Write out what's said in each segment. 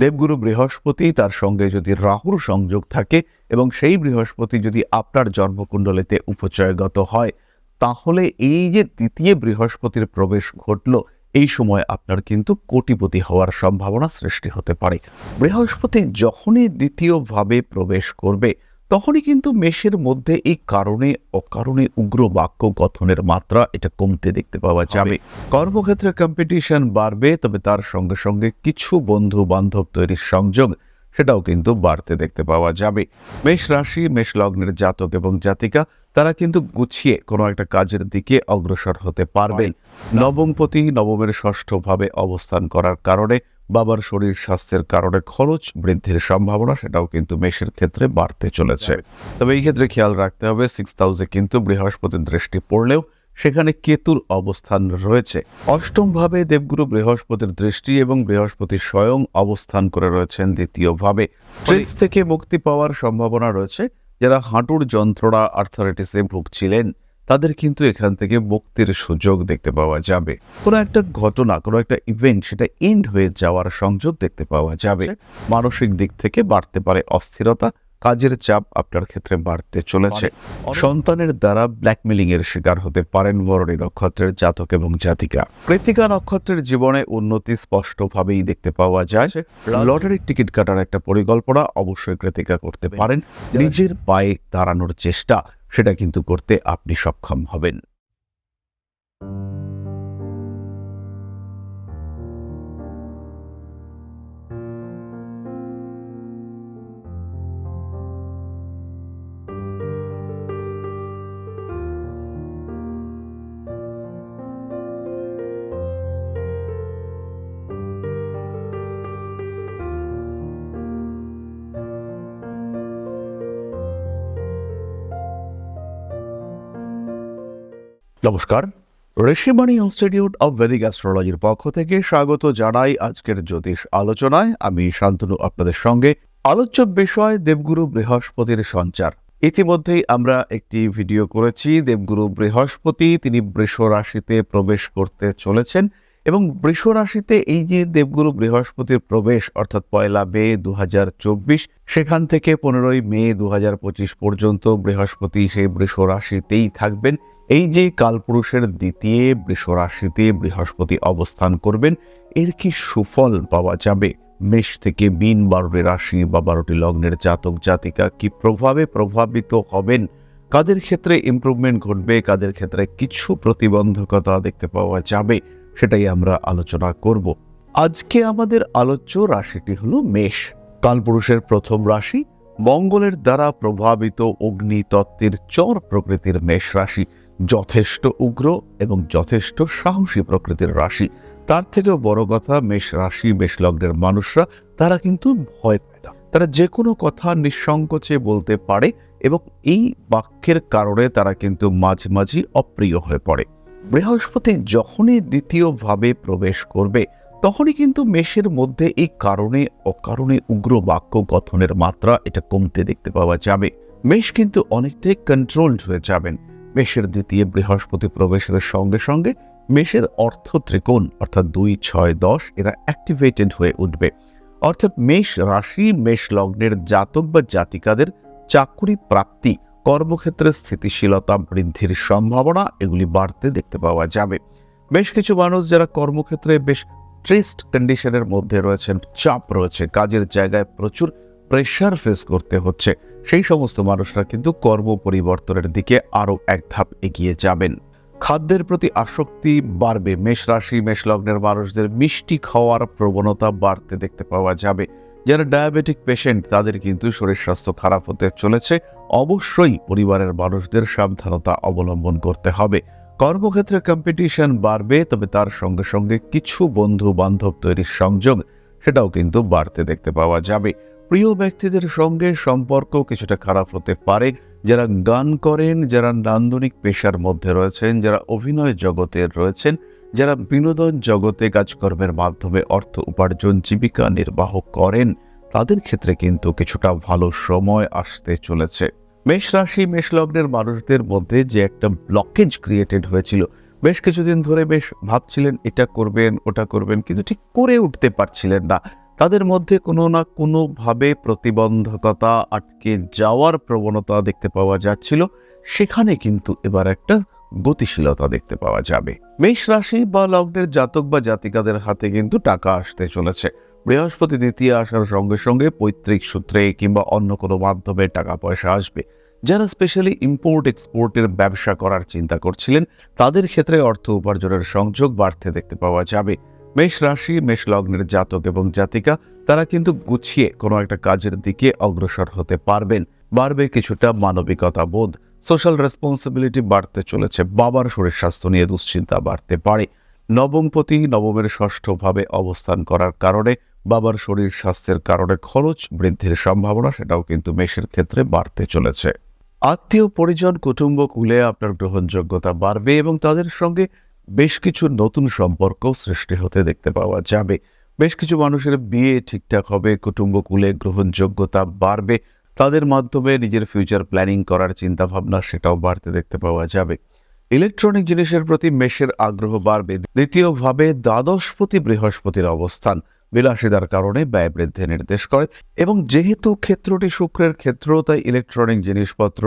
দেবগুরু বৃহস্পতি তার সঙ্গে যদি রাহুর সংযোগ থাকে এবং সেই বৃহস্পতি যদি আপনার জন্মকুণ্ডলিতে উপচয়গত হয়, তাহলে এই যে দ্বিতীয় বৃহস্পতির প্রবেশ ঘটল, এই সময় আপনার কিন্তু কোটিপতি হওয়ার সম্ভাবনা সৃষ্টি হতে পারে। বৃহস্পতি যখনই দ্বিতীয়ভাবে প্রবেশ করবে, তখনই কিন্তু মেষের মধ্যে এই কারণে অকারণে উগ্র বাক্য গঠনের মাত্রা এটা কমতে দেখতে পাওয়া যাবে। কর্মক্ষেত্রে কম্পিটিশন বাড়বে, তবে তার সঙ্গে সঙ্গে কিছু বন্ধু বান্ধব তৈরির সংযোগ সেটাও কিন্তু বাড়তে দেখতে পাওয়া যাবে। মেষ রাশি, মেষ লগ্নের জাতক এবং জাতিকা তারা কিন্তু গুছিয়ে কোনো একটা কাজের দিকে অগ্রসর হতে পারবেন। নবমপতি নবমের ষষ্ঠ ভাবে অবস্থান করার কারণে বাবার শরীর স্বাস্থ্যের কারণে খরচ বৃদ্ধির সম্ভাবনা সেটাও কিন্তু মেষের ক্ষেত্রে বাড়তে চলেছে। তবে এই ক্ষেত্রে খেয়াল রাখতে হবে, 6th হাউসে কিন্তু বৃহস্পতির দৃষ্টি পড়লেও সেখানে কেতুর অবস্থান রয়েছে। অষ্টম ভাবে দেবগুরু বৃহস্পতির দৃষ্টি এবং বৃহস্পতি স্বয়ং অবস্থান করে রয়েছেন দ্বিতীয় ভাবে। স্ট্রেস থেকে মুক্তি পাওয়ার সম্ভাবনা রয়েছে। যারা হাঁটুর যন্ত্রণা আর্থারাইটিসে ভুগছিলেন, তাদের কিন্তু এখান থেকে মুক্তির সুযোগ দেখতে পাওয়া যাবে। কোনো একটা ঘটনা, কোনো একটা ইভেন্ট সেটা এন্ড হয়ে যাওয়ার সংযোগ দেখতে পাওয়া যাবে। মানসিক দিক থেকে বাড়তে পারে অস্থিরতা, কাজের চাপ আপনার ক্ষেত্রে বাড়তে চলেছে। সন্তানের দ্বারা ব্ল্যাকমেলিং এর শিকার হতে পারেন ভরণী নক্ষত্রের জাতক এবং জাতিকা। কৃত্তিকা নক্ষত্রের জীবনে উন্নতি স্পষ্টভাবেই দেখতে পাওয়া যায়। লটারির টিকিট কাটার একটা পরিকল্পনা অবশ্যই কৃত্তিকা করতে পারেন। নিজের পায়ে দাঁড়ানোর চেষ্টা সেটা কিন্তু করতে আপনি সক্ষম হবেন। নমস্কার, ঋষিবাণী ইনস্টিটিউট অব ভেদিক অ্যাস্ট্রোলজির পক্ষ থেকে স্বাগত জানাই আজকের জ্যোতিষ আলোচনায়। আমি শান্তনু আপনাদের সঙ্গে। আলোচ্য বিষয় দেবগুরু বৃহস্পতির সঞ্চার। ইতিমধ্যেই আমরা একটি ভিডিও করেছি। দেবগুরু বৃহস্পতি তিনি বৃষ রাশিতে প্রবেশ করতে চলেছেন এবং বৃষ রাশিতে এই যে দেবগুরু বৃহস্পতির প্রবেশ অর্থাৎ 1 মে 2024, সেখান থেকে 15 মে 2025 পর্যন্ত বৃহস্পতি সেই বৃষ রাশিতেই থাকবেন। এই যে কালপুরুষের দ্বিতীয় বৃষ রাশিতে বৃহস্পতি অবস্থান করবেন, এর কি সুফল পাওয়া যাবে? মেষ থেকে মীন 12টি রাশি বা 12টি লগ্নের জাতক জাতিকা কি প্রভাবে প্রভাবিত হবেন? কাদের ক্ষেত্রে ইমপ্রুভমেন্ট ঘটবে, কাদের ক্ষেত্রে কিছু প্রতিবন্ধকতা দেখতে পাওয়া যাবে, সেটাই আমরা আলোচনা করব। আজকে আমাদের আলোচ্য রাশিটি হলো মেষ, কালপুরুষের প্রথম রাশি। মঙ্গলের দ্বারা প্রভাবিত অগ্নিতত্ত্বের চর প্রকৃতির মেষ রাশি যথেষ্ট উগ্র এবং যথেষ্ট সাহসী প্রকৃতির রাশি। তার থেকেও বড় কথা, মেষ রাশি মেষ লগ্নের মানুষরা তারা কিন্তু ভয় পায় না। তারা যে কোনো কথা নিঃসংকোচে বলতে পারে এবং এই বাক্যের কারণে তারা কিন্তু মাঝে মাঝে অপ্রিয় হয়ে পড়ে। বৃহস্পতি যখনই দ্বিতীয়ভাবে প্রবেশ করবে, তখনই কিন্তু মেষের মধ্যে এই কারণে অকারণে উগ্র বাক্য গঠনের মাত্রা এটা কমতে দেখতে পাওয়া যাবে। মেষ কিন্তু অনেকটাই কন্ট্রোলড হয়ে যাবেন। মেষের দ্বিতীয় বৃহস্পতি প্রবেশের সঙ্গে সঙ্গে মেষের অর্থ ত্রিকোণ অর্থাৎ 2, 6, 10 এরা অ্যাক্টিভেটেড হয়ে উঠবে। অর্থাৎ মেষ রাশি মেষ লগ্নের জাতক বা জাতিকাদের চাকরি প্রাপ্তি, কর্মক্ষেত্রে স্থিতিশীলতা বৃদ্ধির সম্ভাবনা এগুলি বাড়তে দেখতে পাওয়া যাবে। বেশ কিছু মানুষ যারা কর্মক্ষেত্রে বেশ স্ট্রেসড কন্ডিশনের মধ্যে রয়েছেন, চাপ রয়েছে, কাজের জায়গায় প্রচুর প্রেশার ফেস করতে হচ্ছে, সেই সমস্ত মানুষরা কিন্তু কর্ম পরিবর্তনের দিকে আরো এক ধাপ এগিয়ে যাবেন। খাদ্যের প্রতি আসক্তি বাড়বে। মেষ রাশি মেষ লগ্নের মানুষদের মিষ্টি খাওয়ার প্রবণতা বাড়তে দেখতে পাওয়া যাবে। যারা ডায়াবেটিক পেশেন্ট তাদের কিন্তু শরীর স্বাস্থ্য খারাপ হতে চলেছে। অবশ্যই পরিবারের মানুষদের সাবধানতা অবলম্বন করতে হবে। কর্মক্ষেত্রে কম্পিটিশন বাড়বে, তবে তার সঙ্গে সঙ্গে কিছু বন্ধু বান্ধব তৈরির সংযোগ সেটাও কিন্তু বাড়তে দেখতে পাওয়া যাবে। প্রিয় ব্যক্তিদের সঙ্গে সম্পর্ক কিছুটা খারাপ হতে পারে। যারা গান করেন, যারা নান্দনিক পেশার মধ্যে রয়েছেন, যারা অভিনয় জগতে রয়েছেন, যারা বিনোদন জগতে কাজকর্মের মাধ্যমে অর্থ উপার্জন জীবিকা নির্বাহ করেন, তাদের ক্ষেত্রে কিন্তু কিছুটা ভালো সময় আসতে চলেছে। মেষ রাশি মেষ লগ্নের মানুষদের মধ্যে যে একটা ব্লকেজ ক্রিয়েটেড হয়েছিল, বেশ কিছুদিন ধরে বেশ ভাবছিলেন এটা করবেন ওটা করবেন, কিন্তু ঠিক করে উঠতে পারছিলেন না, তাদের মধ্যে কোনো না কোনোভাবে প্রতিবন্ধকতা আটকে যাওয়ার প্রবণতা দেখতে পাওয়া যাচ্ছিল, সেখানে কিন্তু এবার একটা গতিশীলতা দেখতে পাওয়া যাবে। মেষ রাশি বা লগ্নের জাতক বা জাতিকাদের হাতে কিন্তু টাকা আসতে চলেছে। বৃহস্পতি দ্বিতীয় আসার সঙ্গে সঙ্গে পৈতৃক সূত্রে কিংবা অন্য কোনো মাধ্যমে টাকা পয়সা আসবে। যারা স্পেশালি ইম্পোর্ট এক্সপোর্টের ব্যবসা করার চিন্তা করছিলেন, তাদের ক্ষেত্রে অর্থ উপার্জনের সংযোগ বাড়তে দেখতে পাওয়া যাবে। মেষ রাশি, মেষ লগ্নের জাতক এবং জাতিকা তারা কিন্তু গুছিয়ে কোনো একটা কাজের দিকে অগ্রসর হতে পারবেন। বাড়বে কিছুটা মানবিকতা বোধ, সোশ্যাল রেসপন্সিবিলিটি বাড়তে চলেছে। বাবার শরীর স্বাস্থ্য নিয়ে দুশ্চিন্তা বাড়তে পারে। নবমপতি নবমের ষষ্ঠভাবে অবস্থান করার কারণে বাবার শরীর স্বাস্থ্যের কারণে খরচ বৃদ্ধির সম্ভাবনা সেটাও কিন্তু মেষের ক্ষেত্রে বাড়তে চলেছে। আত্মীয় পরিজন কুটুম্ব কুলে আপনার গ্রহণযোগ্যতা বাড়বে এবং তাদের সঙ্গে বেশ কিছু নতুন সম্পর্ক সৃষ্টি হতে দেখতে পাওয়া যাবে। বেশ কিছু মানুষের বিয়ে ঠিকঠাক হবে, কুটুম্ব কুলে গ্রহণযোগ্যতা বাড়বে, তাদের মাধ্যমে নিজের ফিউচার প্ল্যানিং করার চিন্তা ভাবনা সেটাও বাড়তে দেখতে পাওয়া যাবে। ইলেকট্রনিক জিনিসের প্রতি মেষের আগ্রহ বাড়বে। দ্বিতীয়ভাবে দ্বাদশপতি বৃহস্পতির অবস্থান বিলাসিতার কারণে ব্যয় বৃদ্ধি নির্দেশ করে এবং যেহেতু ক্ষেত্রটি শুক্রের ক্ষেত্র, তাই ইলেকট্রনিক জিনিসপত্র,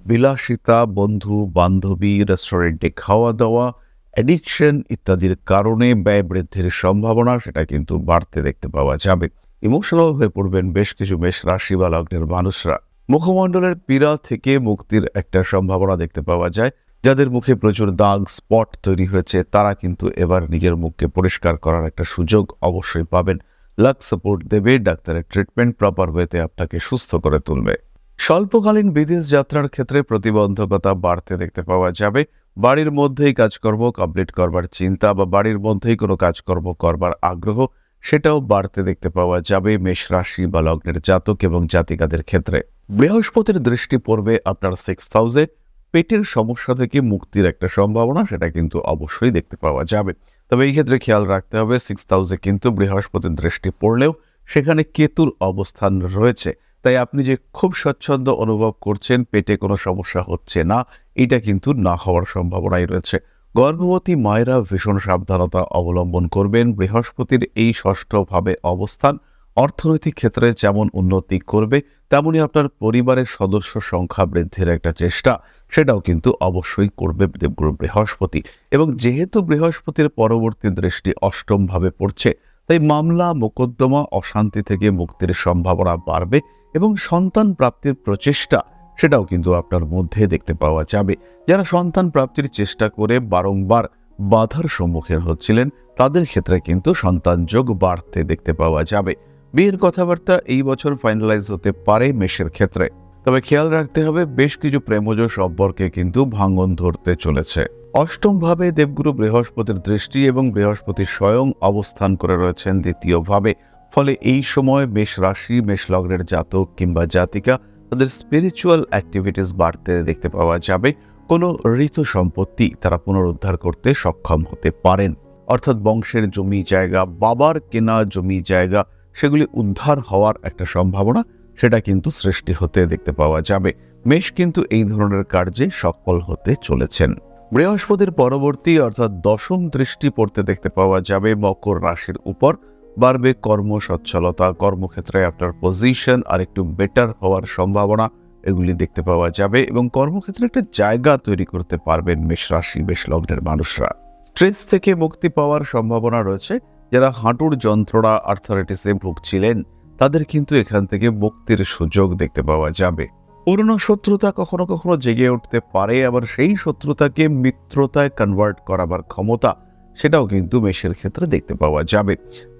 বিলাসিতা, বন্ধু বান্ধবী, রেস্টুরেন্টে খাওয়া দাওয়া, অ্যাডিকশন ইত্যাদির কারণে ব্যয় বৃদ্ধির সম্ভাবনা সেটা কিন্তু বাড়তে দেখতে পাওয়া যাবে। ইমোশনাল হয়ে পড়বেন বেশ কিছু মেষ রাশি বা লগ্নের মানুষরা। মুখমণ্ডলের পীড়া থেকে মুক্তির একটা সম্ভাবনা দেখতে পাওয়া যায়। যাদের মুখে প্রচুর দাগ স্পট তৈরি হয়েছে, তারা কিন্তু এবার নিজের মুখকে পরিষ্কার করার একটা সুযোগ অবশ্যই পাবেন। লাক সাপোর্ট দেবে, ডাক্তারের ট্রিটমেন্ট প্রপার ওয়েতে আপনাকে সুস্থ করে তুলবে। স্বল্পকালীন বিদেশ যাত্রার ক্ষেত্রে প্রতিবন্ধকতা বাড়তে দেখতে পাওয়া যাবে। বাড়ির মধ্যেই কাজকর্ম কমপ্লিট করবার চিন্তা বা বাড়ির মধ্যেই কোনো কাজকর্ম করবার আগ্রহ সেটাও বাড়তে দেখতে পাওয়া যাবে মেষ রাশি বা লগ্নের জাতক এবং জাতিকাদের ক্ষেত্রে। বৃহস্পতির দৃষ্টি পড়বে আপনার 6th হাউসে। পেটের সমস্যা থেকে মুক্তির একটা সম্ভাবনা সেটা কিন্তু অবশ্যই দেখতে পাওয়া যাবে। তবে এই ক্ষেত্রে খেয়াল রাখতে হবে 6th হাউসে কিন্তু বৃহস্পতির দৃষ্টি পড়লেও সেখানে কেতুর অবস্থান রয়েছে। তাই আপনি যে খুব স্বচ্ছন্দ অনুভব করছেন, পেটে কোনো সমস্যা হচ্ছে না, এটা কিন্তু না হওয়ার সম্ভাবনাই রয়েছে। গর্ভবতী মায়েরা ভীষণ সাবধানতা অবলম্বন করবেন। বৃহস্পতির এই ষষ্ঠভাবে অবস্থান অর্থনৈতিক ক্ষেত্রে যেমন উন্নতি করবে, তেমনি আপনার পরিবারের সদস্য সংখ্যা বৃদ্ধির একটা চেষ্টা সেটাও কিন্তু অবশ্যই করবে দেবগুরু বৃহস্পতি। এবং যেহেতু বৃহস্পতির পরবর্তী দৃষ্টি অষ্টমভাবে পড়ছে, তাই মামলা মোকদ্দমা অশান্তি থেকে মুক্তির সম্ভাবনা বাড়বে এবং সন্তান প্রাপ্তির প্রচেষ্টা সেটাও কিন্তু আপনার মধ্যে দেখতে পাওয়া যাবে। যারা সন্তান প্রাপ্তির চেষ্টা করে বারংবার বাধার সম্মুখীন হচ্ছিলেন, তাদের ক্ষেত্রে কিন্তু সন্তান যোগ বাড়তে দেখতে পাওয়া যাবে। বিয়ের কথাবার্তা এই বছর ফাইনালাইজ হতে পারে মেষের ক্ষেত্রে। তবে খেয়াল রাখতে হবে বেশ কিছু প্রেমজ সম্পর্কে কিন্তু ভাঙন ধরতে চলেছে। অষ্টমভাবে দেবগুরু বৃহস্পতির দৃষ্টি এবং বৃহস্পতি স্বয়ং অবস্থান করে রয়েছেন দ্বিতীয়ভাবে। ফলে এই সময় মেষ রাশি, মেষ লগ্নের জাতক কিংবা জাতিকা তাদের স্পিরিচুয়াল অ্যাক্টিভিটিস বাড়তে দেখতে পাওয়া যাবে। কোনো ঋত সম্পত্তি তারা পুনরুদ্ধার করতে সক্ষম হতে পারেন। অর্থাৎ বংশের জমি জায়গা, বাবার কেনা জমি জায়গা, সেগুলি উদ্ধার হওয়ার একটা সম্ভাবনা সেটা কিন্তু সৃষ্টি হতে দেখতে পাওয়া যাবে। মেষ কিন্তু এই ধরনের কার্যে সফল হতে চলেছেন। বৃহস্পতির পরবর্তী অর্থাৎ দশম দৃষ্টি পড়তে দেখতে পাওয়া যাবে মকর রাশির উপর। বাড়বে কর্ম সচ্ছলতা, কর্মক্ষেত্রে আপনার পজিশন আর একটু বেটার হওয়ার সম্ভাবনা এগুলি দেখতে পাওয়া যাবে এবং কর্মক্ষেত্রে একটা জায়গা তৈরি করতে পারবেন মেষ রাশি, মেষ লগ্নের মানুষরা। স্ট্রেস থেকে মুক্তি পাওয়ার সম্ভাবনা রয়েছে। যারা হাঁটুর যন্ত্রণা আর্থারাইটিসে ভুগছিলেন, তাদের কিন্তু এখান থেকে মুক্তির সুযোগ দেখতে পাওয়া যাবে। পুরনো শত্রুতা কখনো কখনো জেগে উঠতে পারে, আবার সেই শত্রুতাকে মিত্রতায় কনভার্ট করাবার ক্ষমতা সেটাও কিন্তু মেষের ক্ষেত্রে দেখতে পাওয়া যাবে।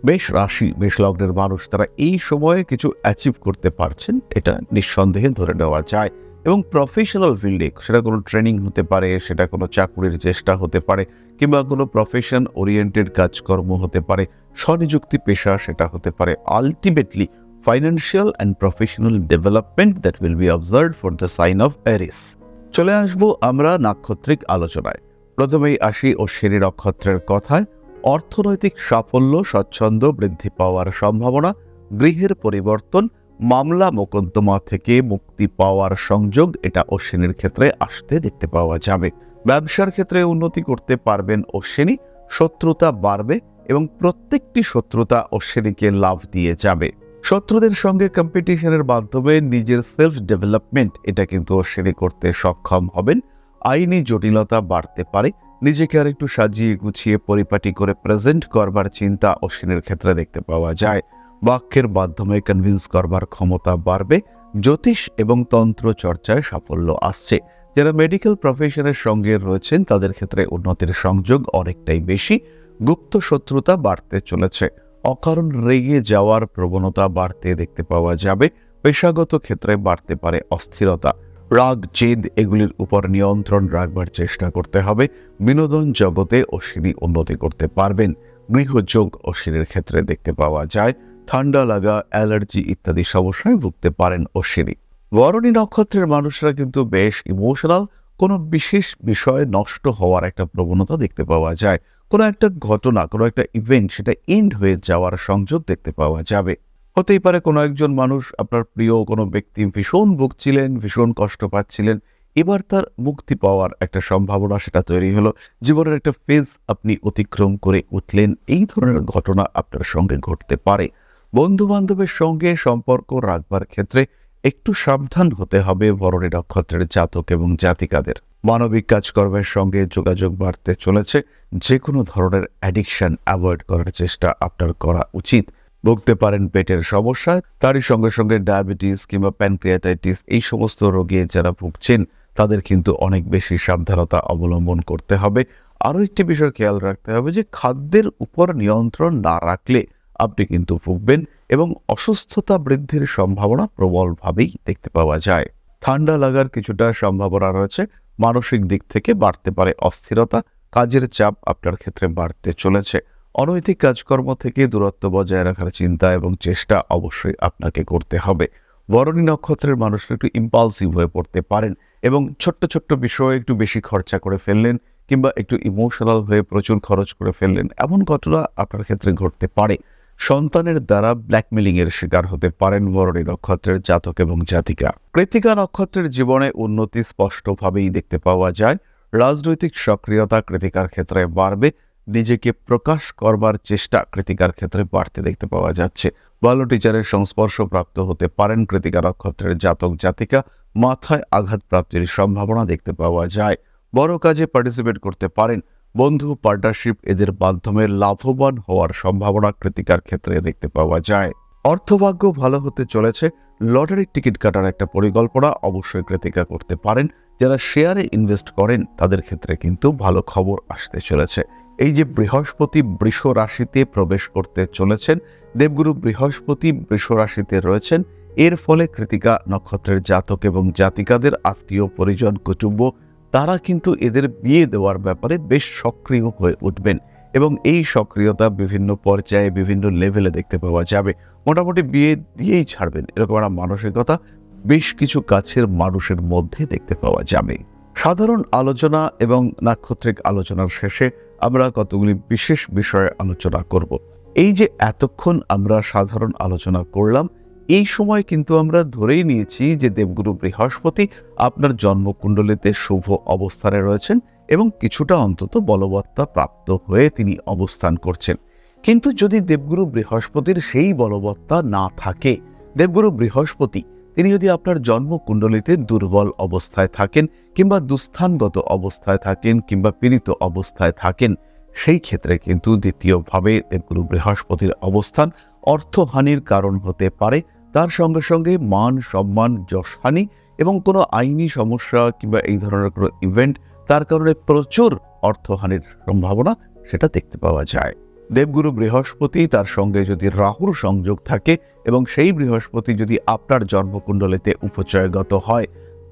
মেষ রাশি, মেষ লগ্নের মানুষ তারা এই সময়ে কিছু অ্যাচিভ করতে পারছেন, এটা নিঃসন্দেহে ধরে নেওয়া যায়। এবং প্রফেশনাল ফিল্ডে সেটা কোনো ট্রেনিং হতে পারে, সেটা কোনো চাকুরির চেষ্টা হতে পারে, কিংবা কোনো প্রফেশন ওরিয়েন্টেড কাজকর্ম হতে পারে, স্বনিযুক্তি পেশা সেটা হতে পারে। Ultimately financial and professional development that will be observed for the sign of Aries. চলে আসবো আমরা নাক্ষত্রিক আলোচনায়। প্রথমেই আসি অশ্বিনী নক্ষত্রের কথায়। অর্থনৈতিক সাফল্য, স্বচ্ছন্দ বৃদ্ধি পাওয়ার সম্ভাবনা, গৃহের পরিবর্তন, মামলা মোকদ্দমা থেকে মুক্তি পাওয়ার সংযোগ এটা অশ্বিনীর ক্ষেত্রে আসতে দেখতে পাওয়া যাবে। ব্যবসার ক্ষেত্রে উন্নতি করতে পারবেন অশ্বিনী। শত্রুতা বাড়বে এবং প্রত্যেকটি শত্রুতা অশ্বিনীকে লাভ দিয়ে যাবে। শত্রুদের সঙ্গে কম্পিটিশনের মাধ্যমে নিজের সেলফ ডেভেলপমেন্ট এটা কিন্তু অশ্বিনী করতে সক্ষম হবেন। আইনি জটিলতা বাড়তে পারে, নিজেকে আর একটু সাজিয়ে গুছিয়ে পরিপাটি করে প্রেজেন্ট করবার চিন্তা অশ্বিনীর ক্ষেত্রে দেখতে পাওয়া যায়। বাক্যের মাধ্যমে কনভিন্স করবার ক্ষমতা বাড়বে। জ্যোতিষ এবং তন্ত্র চর্চায় সাফল্য আসছে। যারা মেডিকেল প্রফেশনের সঙ্গে রয়েছেন তাদের ক্ষেত্রে উন্নতির সংযোগ অনেকটাই বেশি। গুপ্ত শত্রুতা বাড়তে চলেছে। অকারণ রেগে যাওয়ার প্রবণতা বাড়তে দেখতে পাওয়া যাবে। পেশাগত ক্ষেত্রে বাড়তে পারে অস্থিরতা, রাগ, জেদ এগুলির উপর নিয়ন্ত্রণ রাখবার চেষ্টা করতে হবে। বিনোদন জগতে অশ্বিনী উন্নতি করতে পারবেন। গৃহযোগ অশ্বিনীর ক্ষেত্রে দেখতে পাওয়া যায়। ঠান্ডা লাগা, অ্যালার্জি ইত্যাদি সমস্যায় ভুগতে পারেন অশ্বিনী। ভরণী নক্ষত্রের মানুষরা কিন্তু বেশ ইমোশনাল। কোনো বিশেষ বিষয় নষ্ট হওয়ার একটা প্রবণতা দেখতে পাওয়া যায়। কোনো একটা ঘটনা, কোনো একটা ইভেন্ট সেটা এন্ড হয়ে যাওয়ার সংযোগ দেখতে পাওয়া যাবে। হতেই পারে কোনো একজন মানুষ, আপনার প্রিয় কোনো ব্যক্তি ভীষণ ভুগছিলেন, ভীষণ কষ্ট পাচ্ছিলেন, এবার তার মুক্তি পাওয়ার একটা সম্ভাবনা সেটা তৈরি হলো। জীবনের একটা ফেজ আপনি অতিক্রম করে উঠলেন, এই ধরনের ঘটনা আপনার সঙ্গে ঘটতে পারে। বন্ধু বান্ধবের সঙ্গে সম্পর্ক রাখবার ক্ষেত্রে একটু সাবধান হতে হবে ভরণী নক্ষত্রের জাতক এবং জাতিকাদের। মানবিক কাজকর্মের সঙ্গে যোগাযোগ বাড়তে চলেছে। যে কোনো ধরনের অ্যাডিকশন অ্যাভয়েড করার চেষ্টা আপনার করা উচিত। ভুগতে পারেন পেটের সমস্যা, তারই সঙ্গে সঙ্গে ডায়াবেটিস কিংবা প্যানক্রিয়াটাইটিস এই সমস্ত রোগে যারা ভুগছেন তাদের কিন্তু অনেক বেশি সাবধানতা অবলম্বন করতে হবে। আরও একটি বিষয় খেয়াল রাখতে হবে যে খাদ্যের উপর নিয়ন্ত্রণ না রাখলে আপনি কিন্তু ভুগবেন এবং অসুস্থতা বৃদ্ধির সম্ভাবনা প্রবলভাবেই দেখতে পাওয়া যায়। ঠান্ডা লাগার কিছুটা সম্ভাবনা রয়েছে। মানসিক দিক থেকে বাড়তে পারে অস্থিরতা, কাজের চাপ আপনার ক্ষেত্রে বাড়তে চলেছে। অনৈতিক কাজকর্ম থেকে দূরত্ব বজায় রাখার চিন্তা এবং চেষ্টা অবশ্যই আপনাকে করতে হবে। ভরণী নক্ষত্রের মানুষরা একটু ইম্পালসিভ হয়ে পড়তে পারেন এবং ছোট্ট ছোট্ট বিষয়ে একটু বেশি খরচা করে ফেললেন কিংবা একটু ইমোশনাল হয়ে প্রচুর খরচ করে ফেললেন, এমন ঘটনা আপনার ক্ষেত্রে ঘটতে পারে। সন্তানের দ্বারা ব্ল্যাকমেলিং এর শিকার হতে পারেন ভরণী নক্ষত্রের জাতক এবং জাতিকা। কৃত্তিকা নক্ষত্রের জীবনে উন্নতি স্পষ্টভাবেই দেখতে পাওয়া যায়। রাজনৈতিক সক্রিয়তা কৃত্তিকার ক্ষেত্রে বাড়বে। নিজেকে প্রকাশ করবার চেষ্টা কৃত্তিকার ক্ষেত্রে বাড়তে দেখতে পাওয়া যাচ্ছে। ভালো টিচারের সংস্পর্শ প্রাপ্ত হতে পারেন কৃত্তিকা নক্ষত্রের জাতক জাতিকা। মাথায় আঘাত প্রাপ্তির সম্ভাবনা দেখতে পাওয়া যায়। বড় কাজে পার্টিসিপেট করতে পারেন। বন্ধু, পার্টনারশিপ এদের মাধ্যমে লাভবান হওয়ার সম্ভাবনা কৃত্তিকার ক্ষেত্রে দেখতে পাওয়া যায়। অর্থভাগ্য ভালো হতে চলেছে। লটারির টিকিট কাটার একটা পরিকল্পনা অবশ্যই কৃত্তিকা করতে পারেন। যারা শেয়ারে ইনভেস্ট করেন তাদের ক্ষেত্রে কিন্তু ভালো খবর আসতে চলেছে। এই যে বৃহস্পতি বৃষ রাশিতে প্রবেশ করতে চলেছেন, দেবগুরু বৃহস্পতি বৃষ রাশিতে রয়েছেন, এর ফলে কৃত্তিকা নক্ষত্রের জাতক এবং জাতিকাদের আত্মীয় পরিজন কুটুম্ব তারা কিন্তু এদের বিয়ে দেওয়ার ব্যাপারে বেশ সক্রিয় হয়ে উঠবেন এবং এই সক্রিয়তা বিভিন্ন পর্যায়ে বিভিন্ন লেভেলে দেখতে পাওয়া যাবে। মোটামুটি বিয়ে দিয়েই ছাড়বেন এরকম একটা মানসিকতা বেশ কিছু কাছের মানুষের মধ্যে দেখতে পাওয়া যাবে। সাধারণ আলোচনা এবং নাক্ষত্রিক আলোচনার শেষে আমরা কতগুলি বিশেষ বিষয়ে আলোচনা করব। এই যে এতক্ষণ আমরা সাধারণ আলোচনা করলাম, এই সময় কিন্তু আমরা ধরেই নিয়েছি যে দেবগুরু বৃহস্পতি আপনার জন্মকুণ্ডলিতে শুভ অবস্থানে রয়েছেন এবং কিছুটা অন্তত বলবত্তা প্রাপ্ত হয়ে তিনি অবস্থান করছেন। কিন্তু যদি দেবগুরু বৃহস্পতির সেই বলবত্তা না থাকে, দেবগুরু বৃহস্পতি তিনি যদি আপনার জন্মকুণ্ডলিতে দুর্বল অবস্থায় থাকেন কিংবা দুস্থানগত অবস্থায় থাকেন কিংবা পীড়িত অবস্থায় থাকেন, সেই ক্ষেত্রে কিন্তু দ্বিতীয়ভাবে দেবগুরু বৃহস্পতির অবস্থান অর্থহানির কারণ হতে পারে। তার সঙ্গে সঙ্গে মান সম্মান যশহানি এবং কোনো আইনি সমস্যা কিংবা এই ধরনের কোনো ইভেন্ট তার কারণে প্রচুর অর্থহানির সম্ভাবনা সেটা দেখতে পাওয়া যায়। দেবগুরু বৃহস্পতি তার সঙ্গে যদি রাহুর সংযোগ থাকে এবং সেই বৃহস্পতি যদি আপনার জন্মকুণ্ডলিতে উপচয়গত হয়,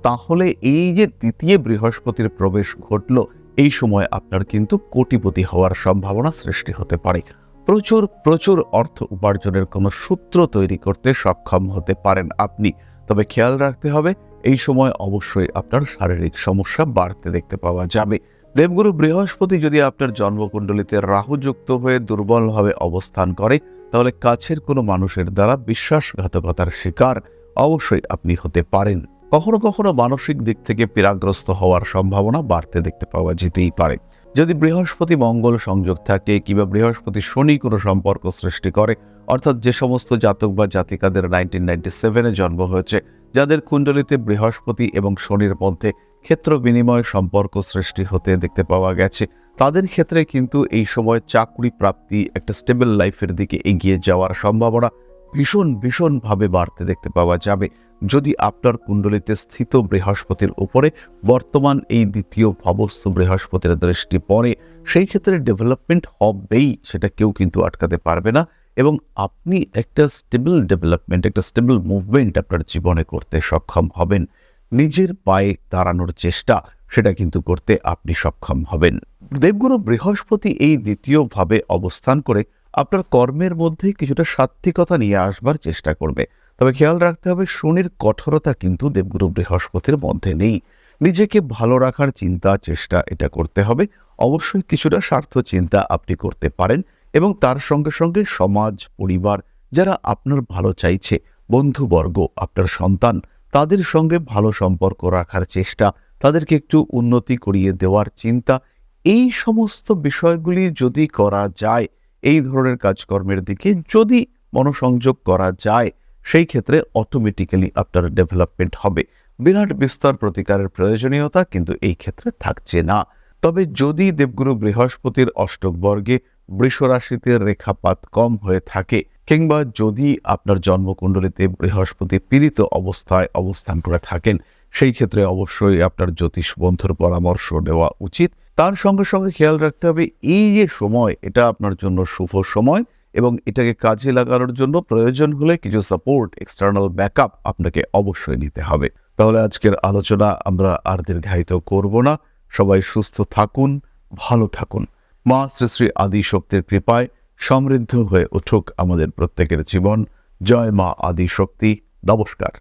তাহলে এই যে দ্বিতীয় বৃহস্পতির প্রবেশ ঘটল, এই সময় আপনার কিন্তু কোটিপতি হওয়ার সম্ভাবনা সৃষ্টি হতে পারে। প্রচুর প্রচুর অর্থ উপার্জনের কোনো সূত্র তৈরি করতে সক্ষম হতে পারেন আপনি। তবে খেয়াল রাখতে হবে এই সময় অবশ্যই আপনার শারীরিক সমস্যা বাড়তে দেখতে পাওয়া যাবে। দেবগুরু বৃহস্পতি যদি আপনার জন্মকুণ্ডলিতে রাহু যুক্ত হয়ে দুর্বলভাবে অবস্থান করে, তাহলে কাছের কোনো মানুষের দ্বারা বিশ্বাসঘাতকতার শিকার অবশ্যই আপনি হতে পারেন। কখনো কখনো মানসিক দিক থেকে পীড়াগ্রস্ত হওয়ার সম্ভাবনা বাড়তে দেখতে পাওয়া যেতেই পারে। যদি বৃহস্পতি মঙ্গল সংযোগ থাকে কিংবা বৃহস্পতি শনি কোনো সম্পর্ক সৃষ্টি করে, অর্থাৎ যে সমস্ত জাতক বা জাতিকাদের 1997-এ জন্ম হয়েছে, যাদের কুণ্ডলিতে বৃহস্পতি এবং শনির মধ্যে ক্ষেত্র বিনিময় সম্পর্ক সৃষ্টি হতে দেখতে পাওয়া গেছে, তাদের ক্ষেত্রে কিন্তু এই সময় চাকরি প্রাপ্তি, একটা স্টেবল লাইফের দিকে এগিয়ে যাওয়ার সম্ভাবনা ভীষণভাবে বাড়তে দেখতে পাওয়া যাবে। যদি আপনার কুণ্ডলিতে স্থিত বৃহস্পতির উপরে বর্তমান এই দ্বিতীয় ভাবস্থ বৃহস্পতির দৃষ্টি পড়ে, সেই ক্ষেত্রে ডেভেলপমেন্ট হবেই, সেটা কেউ কিন্তু আটকাতে পারবে না। এবং আপনি একটা স্টেবল ডেভেলপমেন্ট, একটা স্টেবল মুভমেন্ট আপনার জীবনে করতে সক্ষম হবেন। নিজের পায়ে দাঁড়ানোর চেষ্টা, সেটা কিন্তু করতে আপনি সক্ষম হবেন। দেবগুরু বৃহস্পতি এই দ্বিতীয়ভাবে অবস্থান করে আপনার কর্মের মধ্যে কিছুটা সাত্ত্বিকতা নিয়ে আসবার চেষ্টা করবে। তবে খেয়াল রাখতে হবে, শনির কঠোরতা কিন্তু দেবগুরু বৃহস্পতির মধ্যে নেই। নিজেকে ভালো রাখার চিন্তা চেষ্টা এটা করতে হবে। অবশ্যই কিছুটা স্বার্থ চিন্তা আপনি করতে পারেন এবং তার সঙ্গে সঙ্গে সমাজ, পরিবার, যারা আপনার ভালো চাইছে, বন্ধুবর্গ, আপনার সন্তান, তাদের সঙ্গে ভালো সম্পর্ক রাখার চেষ্টা, তাদেরকে একটু উন্নতি করিয়ে দেওয়ার চিন্তা, এই সমস্ত বিষয়গুলি যদি করা যায়, এই ধরনের কাজকর্মের দিকে যদি মনোসংযোগ করা যায়, সেই ক্ষেত্রে অটোমেটিক্যালি আপনার ডেভেলপমেন্ট হবে। বিরাট বিস্তর প্রতিকারের প্রয়োজনীয়তা কিন্তু এই ক্ষেত্রে থাকছে না। তবে যদি দেবগুরু বৃহস্পতির অষ্টক বর্গে বৃষ রাশিতে রেখাপাত কম হয়ে থাকে, কিংবা যদি আপনার জন্মকুণ্ডলিতে বৃহস্পতি পীড়িত অবস্থায় অবস্থান করে থাকেন, সেই ক্ষেত্রে অবশ্যই আপনার জ্যোতিষ বন্ধুর পরামর্শ নেওয়া উচিত। তার সঙ্গে সঙ্গে খেয়াল রাখতে হবে, এই যে সময়, এটা আপনার জন্য শুভ সময় এবং এটাকে কাজে লাগানোর জন্য প্রয়োজন হলে কিছু সাপোর্ট, এক্সটার্নাল ব্যাকআপ আপনাকে অবশ্যই নিতে হবে। তাহলে আজকের আলোচনা আমরা আর দীর্ঘায়িত করব না। সবাই সুস্থ থাকুন, ভালো থাকুন। মা শ্রী শ্রী আদি শক্তির কৃপায় সমৃদ্ধ হয়ে উঠুক আমাদের প্রত্যেকের জীবন। জয় মা আদি শক্তি। নমস্কার।